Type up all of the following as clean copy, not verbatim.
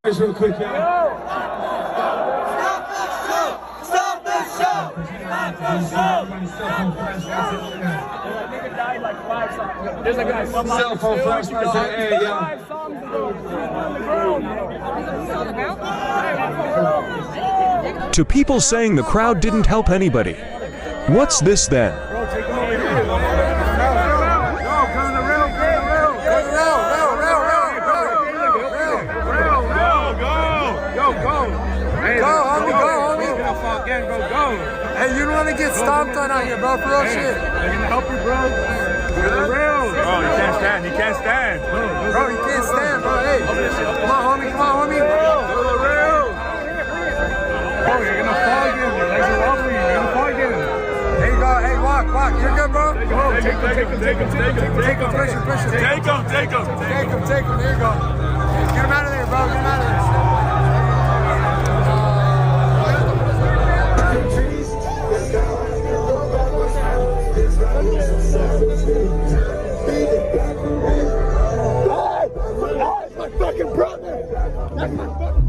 Guys, real quick, yeah. Stop the show! Nigga died like 5 songs. There's a guy. Cell phone flashlights in the air, yeah. 5 songs ago. On the ground. On the ground? To people saying the crowd didn't help anybody. What's this then? Bro, take him over here. Hey, you don't want to get stomped on out here, bro, for real shit. I'm gonna help you, bro. Go to the rail. Bro, you can't stand. You can't stand. Bro, you can't stand, bro. Hey, come on, homie. Come on, homie. Go to the rail. Bro, you're gonna fall again. Your legs are wobbly. You're gonna fall again. There you go. Hey, walk. You're good, bro? Take him. Take him. Push him. Take him. There you go. Get him out of there, bro. Get him out of there. That's my fucking brother! That's my fucking...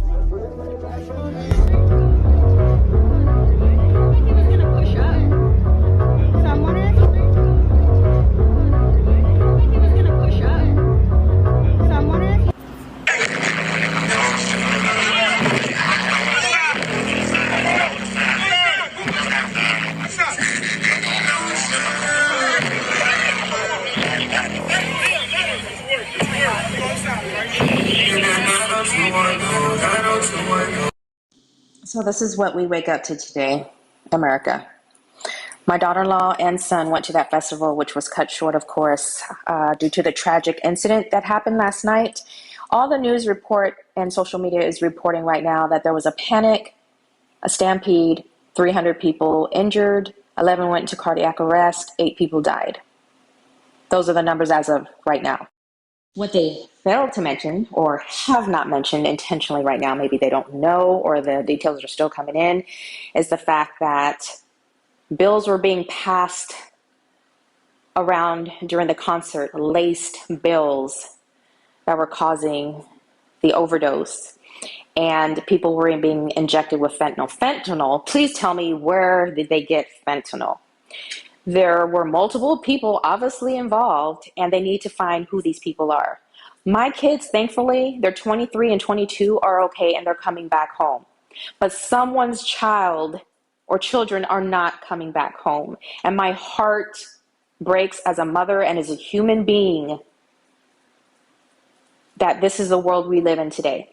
So this is what we wake up to today, America. My daughter-in-law and son went to that festival, which was cut short, of course, due to the tragic incident that happened last night. All the news report and social media is reporting right now that there was a panic, a stampede, 300 people injured, 11 went into cardiac arrest, 8 people died. Those are the numbers as of right now. What they failed to mention, or have not mentioned intentionally right now, maybe they don't know or the details are still coming in, is the fact that bills were being passed around during the concert, laced bills that were causing the overdose. And people were being injected with fentanyl. Fentanyl, please tell me, where did they get fentanyl? There were multiple people obviously involved, and they need to find who these people are. My kids, thankfully, they're 23 and 22, are okay, and they're coming back home. But someone's child or children are not coming back home. And my heart breaks as a mother and as a human being that this is the world we live in today.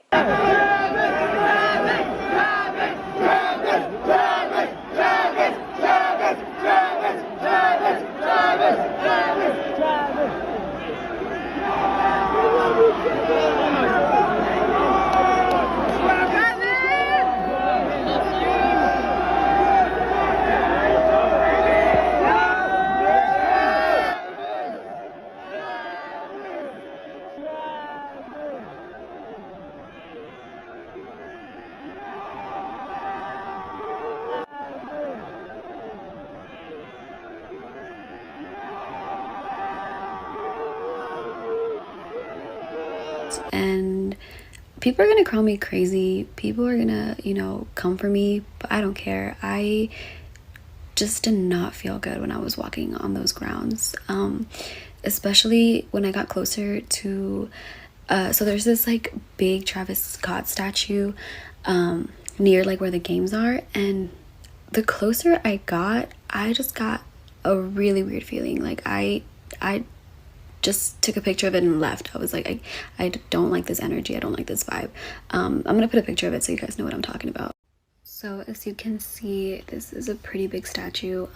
And people are gonna call me crazy, people are gonna, come for me, but I don't care. I just did not feel good when I was walking on those grounds, especially when I got closer to so there's this like big Travis Scott statue near like where the games are, and the closer I got, I just got a really weird feeling. Like I just took a picture of it and left. I was like, I don't like this energy. I don't like this vibe. I'm gonna put a picture of it so you guys know what I'm talking about. So as you can see, this is a pretty big statue.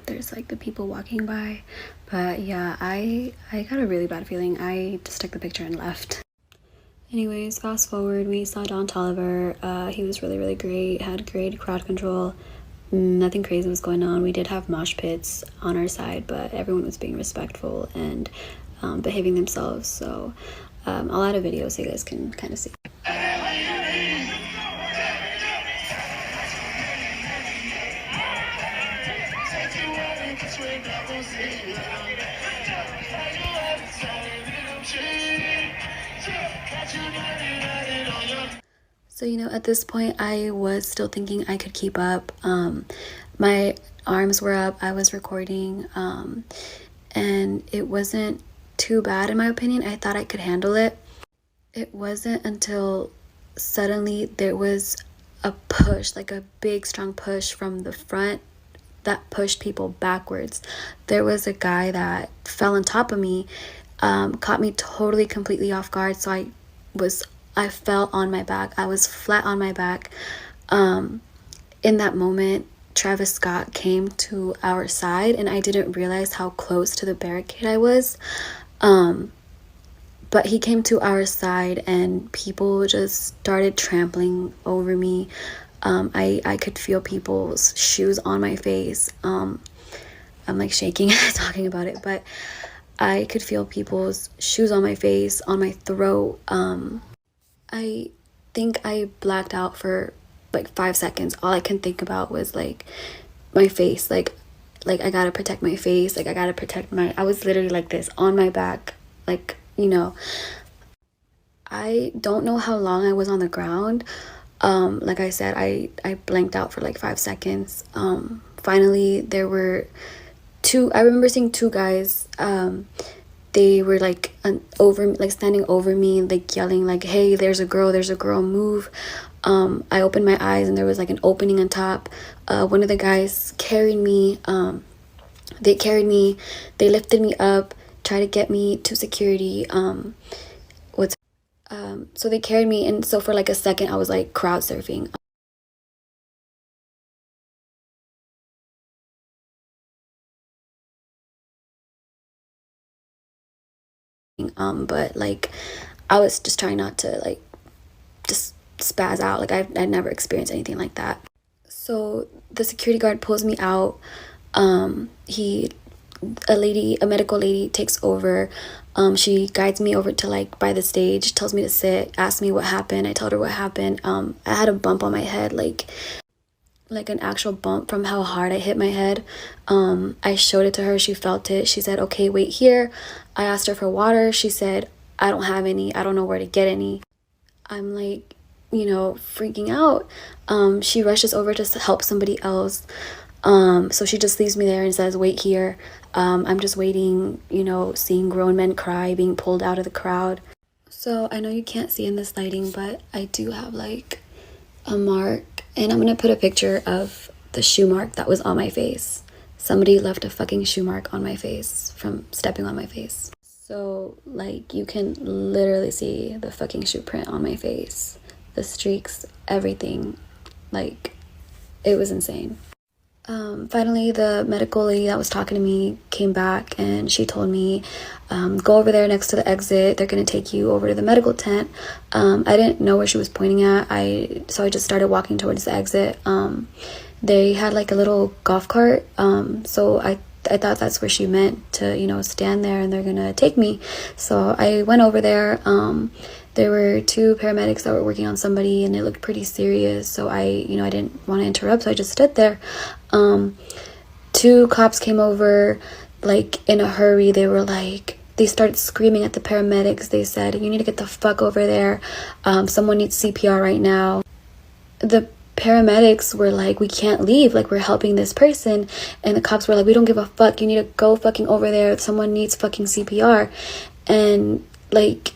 There's like the people walking by, but yeah, I got a really bad feeling. I just took the picture and left. Anyways, fast forward, we saw Don Toliver. He was really great, had great crowd control. Nothing crazy was going on. We did have mosh pits on our side, but everyone was being respectful and behaving themselves. So I'll add a video so you guys can kind of see. So, at this point, I was still thinking I could keep up. My arms were up, I was recording, and it wasn't too bad in my opinion. I thought I could handle it. It wasn't until suddenly there was a push, like a big, strong push from the front that pushed people backwards. There was a guy that fell on top of me, caught me totally, completely off guard. So I fell on my back. I was flat on my back. In that moment, Travis Scott came to our side, and I didn't realize how close to the barricade I was. But he came to our side, and people just started trampling over me. I could feel people's shoes on my face. I'm like shaking talking about it, but I could feel people's shoes on my face, on my throat. I think I blacked out for like 5 seconds. All I can think about was like my face, like I gotta protect my face, like I gotta protect I was literally like this on my back, like, I don't know how long I was on the ground. Like I said, I blanked out for like 5 seconds. Finally there were I remember seeing two guys. They were like standing over me, like yelling like, "Hey, there's a girl, move." I opened my eyes and there was like an opening on top. One of the guys carried me. They lifted me up, tried to get me to security. So they carried me, and so for like a second I was like crowd surfing. But like I was just trying not to like just spaz out. Like I'd never experienced anything like that. So the security guard pulls me out. A medical lady takes over. She guides me over to like by the stage, tells me to sit, asks me what happened. I told her what happened. I had a bump on my head, like an actual bump from how hard I hit my head. I showed it to her. She felt it. She said, "Okay, wait here." I asked her for water. She said, "I don't have any. I don't know where to get any." I'm like, freaking out. She rushes over to help somebody else. So she just leaves me there and says, "Wait here." I'm just waiting, seeing grown men cry, being pulled out of the crowd. So I know you can't see in this lighting, but I do have like a mark, and I'm gonna put a picture of the shoe mark that was on my face. Somebody left a fucking shoe mark on my face from stepping on my face. So like you can literally see the fucking shoe print on my face, the streaks, everything. Like it was insane. Finally, the medical lady that was talking to me came back, and she told me, go over there next to the exit. They're going to take you over to the medical tent. I didn't know where she was pointing at. So I just started walking towards the exit. They had like a little golf cart. So I thought that's where she meant to, stand there and they're going to take me. So I went over there. There were 2 paramedics that were working on somebody, and it looked pretty serious. So I didn't want to interrupt, so I just stood there. 2 cops came over, like in a hurry. They started screaming at the paramedics. They said, "You need to get the fuck over there. Someone needs CPR right now." The paramedics were like, "We can't leave. Like, we're helping this person." And the cops were like, "We don't give a fuck. You need to go fucking over there. Someone needs fucking CPR." And like,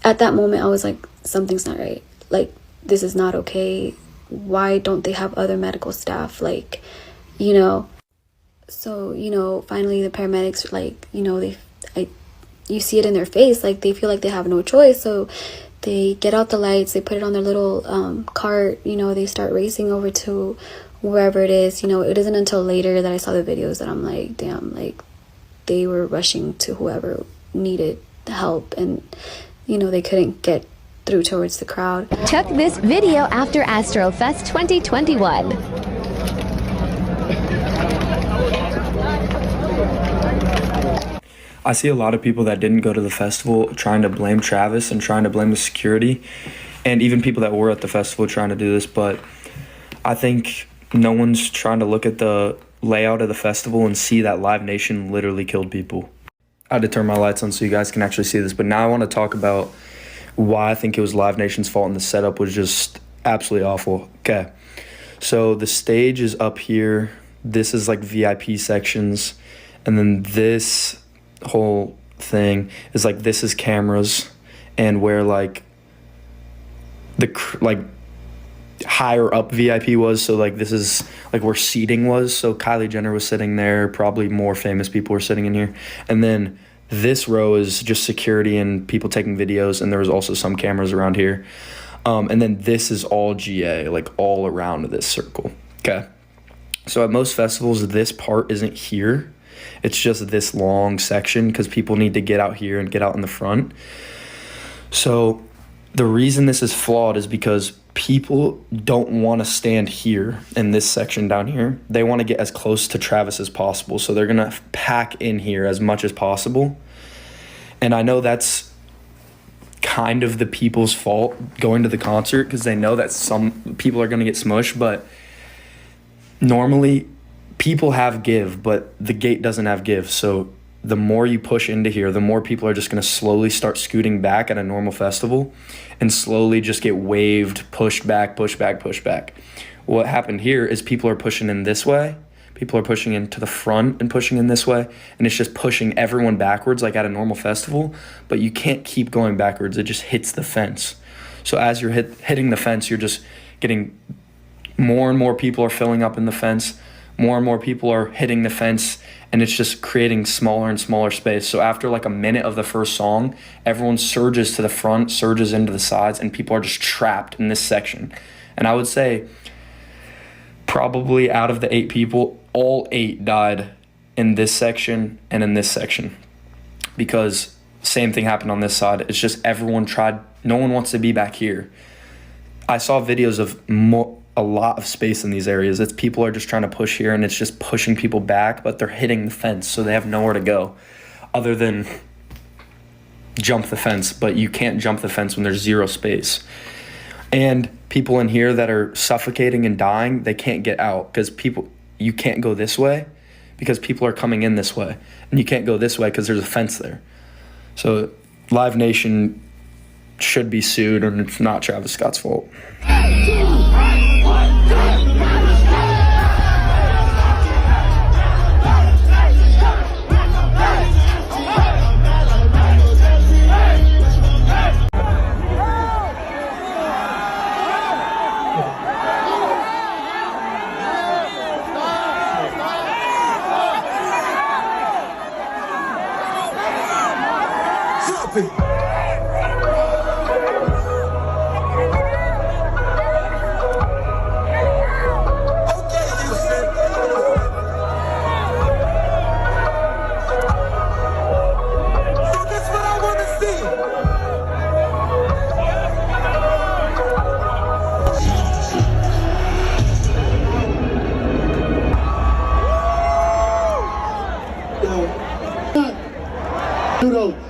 at that moment, I was like, something's not right. Like, this is not okay. Why don't they have other medical staff? Like, So, finally the paramedics, like, you see it in their face. Like, they feel like they have no choice. So they get out the lights. They put it on their little cart. They start racing over to wherever it is. It isn't until later that I saw the videos that I'm like, damn, like, they were rushing to whoever needed help. And they couldn't get through towards the crowd. Took this video after Astrofest 2021. I see a lot of people that didn't go to the festival trying to blame Travis and trying to blame the security, and even people that were at the festival trying to do this, but I think no one's trying to look at the layout of the festival and see that Live Nation literally killed people. I had to turn my lights on so you guys can actually see this, but now I want to talk about why I think it was Live Nation's fault and the setup was just absolutely awful. Okay, so the stage is up here. This is like VIP sections, and then this whole thing is like, this is cameras, and where like like higher up VIP was. So like this is like where seating was. So Kylie Jenner was sitting there, probably more famous people were sitting in here, and then this row is just security and people taking videos, and there was also some cameras around here. And then this is all GA, like all around this circle. Okay. So at most festivals, this part isn't here. It's just this long section because people need to get out here and get out in the front. So the reason this is flawed is because people don't want to stand here in this section down here. They want to get as close to Travis as possible. So they're going to pack in here as much as possible. And I know that's kind of the people's fault going to the concert because they know that some people are going to get smushed, but normally people have give, but the gate doesn't have give. So the more you push into here, the more people are just going to slowly start scooting back at a normal festival and slowly just get waved, pushed back, push back, push back. What happened here is people are pushing in this way. People are pushing into the front and pushing in this way. And it's just pushing everyone backwards like at a normal festival. But you can't keep going backwards. It just hits the fence. So as you're hitting the fence, you're just getting more and more people are filling up in the fence. More and more people are hitting the fence. And it's just creating smaller and smaller space. So after like a minute of the first song, everyone surges to the front, surges into the sides, and people are just trapped in this section. And I would say probably out of the 8 people, all 8 died in this section and in this section. Because same thing happened on this side. It's just everyone tried. No one wants to be back here. I saw videos of a lot of space in these areas. It's people are just trying to push here and it's just pushing people back, but they're hitting the fence, so they have nowhere to go other than jump the fence. But you can't jump the fence when there's 0 space. And people in here that are suffocating and dying, they can't get out because you can't go this way because people are coming in this way, and you can't go this way because there's a fence there. So Live Nation should be sued, and it's not Travis Scott's fault.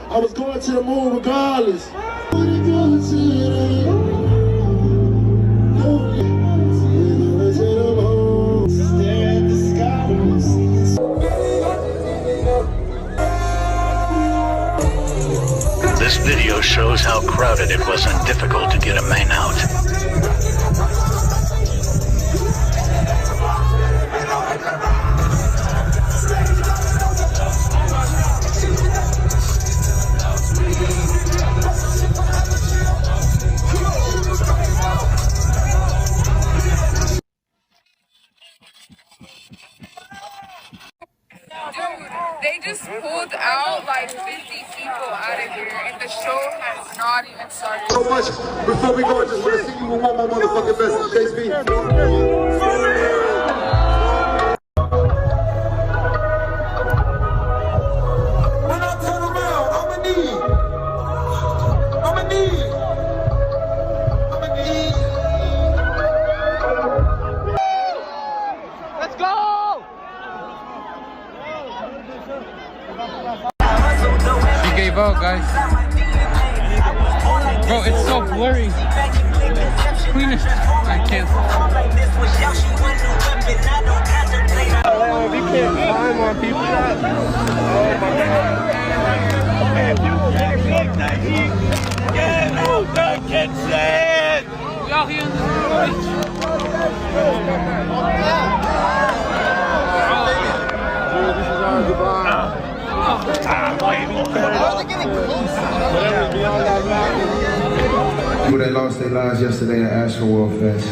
I was going to the moon regardless. This video shows how crowded it was and difficult to get a man out. They just pulled out like 50 people out of here, and the show has not even started. So much. Before we go, I just want to see you with one more motherfucking message. JSB. When I turn around, I'ma need. Let's go! She gave up, guys. Bro, it's so blurry. Clean it. I can't. We can't climb on people. Oh my God. We out here in the People that lost their lives yesterday at Astroworld Fest.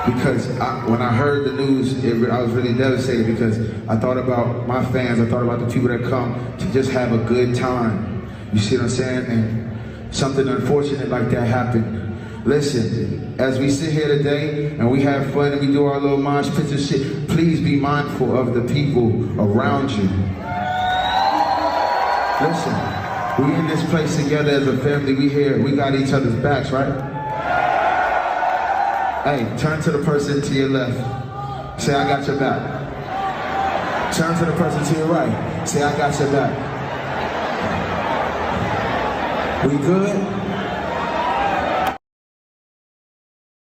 Because when I heard the news, I was really devastated because I thought about my fans, I thought about the people that come to just have a good time. You see what I'm saying? And something unfortunate like that happened. Listen, as we sit here today and we have fun and we do our little mosh pits and shit, please be mindful of the people around you. Listen. We in this place together as a family. We got each other's backs, right? Hey, turn to the person to your left. Say, I got your back. Turn to the person to your right. Say, I got your back. We good?